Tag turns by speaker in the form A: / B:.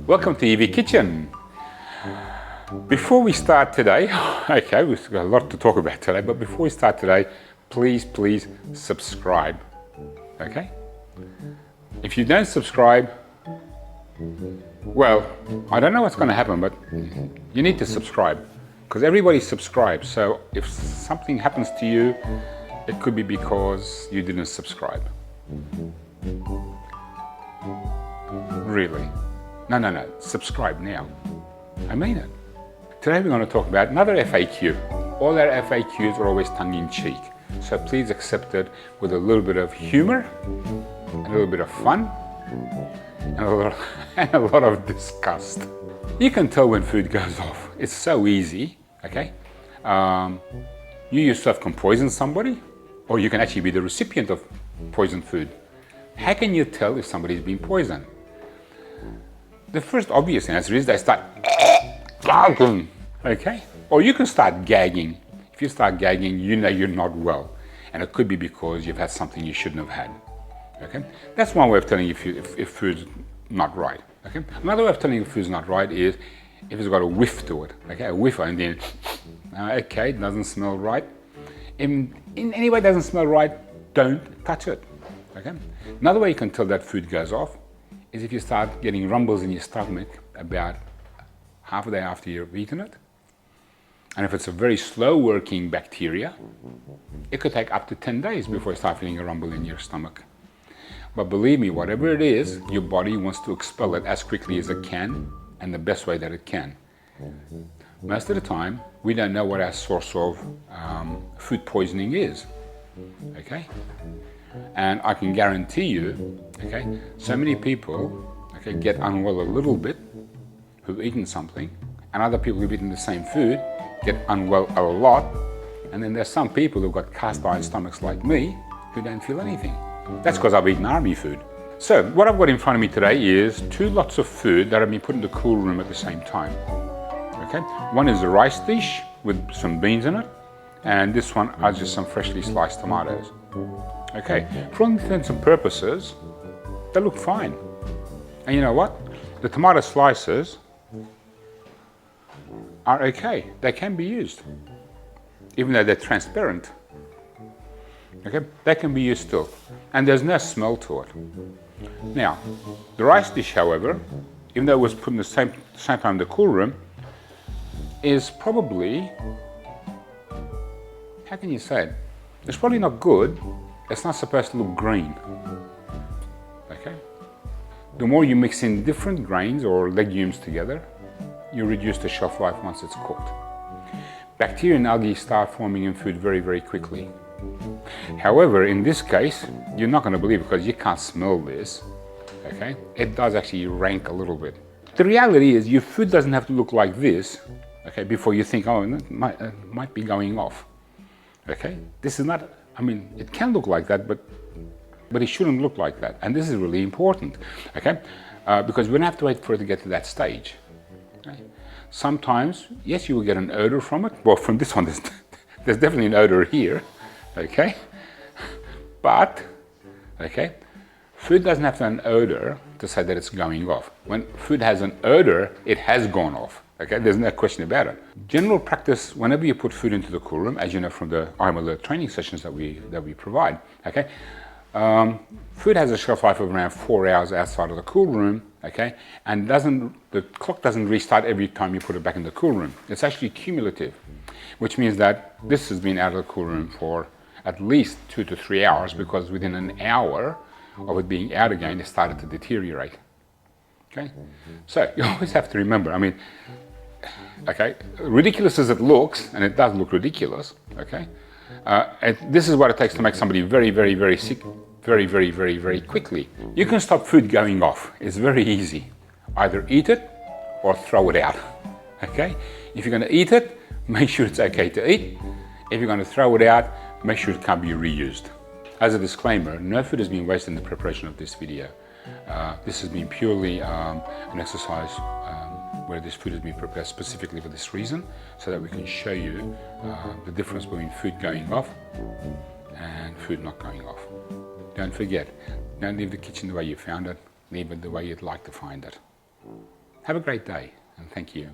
A: Welcome to EV Kitchen. Before we start today, okay, we've got a lot to talk about today, but before we start today, please subscribe, okay? If you don't subscribe, well, I don't know what's going to happen, but you need to subscribe because everybody subscribes. So if something happens to you, it could be because you didn't subscribe. Really? No, subscribe now. I mean it. Today we're going to talk about another FAQ. All our FAQs are always tongue-in-cheek, so please accept it with a little bit of humor, a little bit of fun, and a lot of disgust. You can tell when food goes off. It's so easy, okay? You yourself can poison somebody, or you can actually be the recipient of poisoned food. How can you tell if somebody's been poisoned? The first obvious answer is they start gagging, okay? Or you can start gagging. If you start gagging, you know you're not well. And it could be because you've had something you shouldn't have had, okay? That's one way of telling if food's not right, okay? Another way of telling if food's not right is if it's got a whiff to it, okay? A whiff and then, okay, it doesn't smell right. In any way it doesn't smell right, don't touch it, okay? Another way you can tell that food goes off is if you start getting rumbles in your stomach about half a day after you've eaten it. And if it's a very slow working bacteria, it could take up to 10 days before you start feeling a rumble in your stomach. But believe me, whatever it is, your body wants to expel it as quickly as it can and the best way that it can. Most of the time, we don't know what our source of food poisoning is, okay? And I can guarantee you, okay, so many people, okay, get unwell a little bit who've eaten something, and other people who've eaten the same food get unwell a lot, and then there's some people who've got cast iron stomachs like me who don't feel anything. That's because I've eaten army food. So what I've got in front of me today is 2 lots of food that have been put in the cool room at the same time. Okay, one is a rice dish with some beans in it, and this one has just some freshly sliced tomatoes. Okay, for all intents and purposes, they look fine. And you know what? The tomato slices are okay. They can be used. Even though they're transparent. Okay, they can be used still. And there's no smell to it. Now, the rice dish, however, even though it was put in the same time in the cool room, is probably, how can you say it? It's probably not good. It's not supposed to look green, okay? The more you mix in different grains or legumes together, you reduce the shelf life once it's cooked. Bacteria and algae start forming in food very quickly. However, in this case, you're not going to believe it because you can't smell this, okay? It does actually rank a little bit. The reality is your food doesn't have to look like this, okay, before you think, oh, it might be going off, okay? This is not, I mean, it can look like that, but it shouldn't look like that. And this is really important, okay? Because we don't have to wait for it to get to that stage. Okay? Sometimes, yes, you will get an odor from it. Well, from this one, there's definitely an odor here, okay? But, okay, food doesn't have to have an odor to say that it's going off. When food has an odor, it has gone off. Okay, there's no question about it. General practice, whenever you put food into the cool room, as you know from the I'm Alert training sessions that we provide, okay, food has a shelf life of around 4 hours outside of the cool room, okay, and the clock doesn't restart every time you put it back in the cool room. It's actually cumulative, which means that this has been out of the cool room for at least 2 to 3 hours because within an hour of it being out again, it started to deteriorate. Okay, so you always have to remember, I mean, okay, ridiculous as it looks, and it does look ridiculous, okay, and this is what it takes to make somebody very sick very quickly. You can stop food going off. It's very easy. Either eat it or throw it out, okay? If you're going to eat it, make sure it's okay to eat. If you're going to throw it out, make sure it can't be reused. As a disclaimer, no food has been wasted in the preparation of this video. This has been purely an exercise where this food has been prepared specifically for this reason, so that we can show you the difference between food going off and food not going off. Don't forget, don't leave the kitchen the way you found it. leave it the way you'd like to find it. Have a great day, and thank you.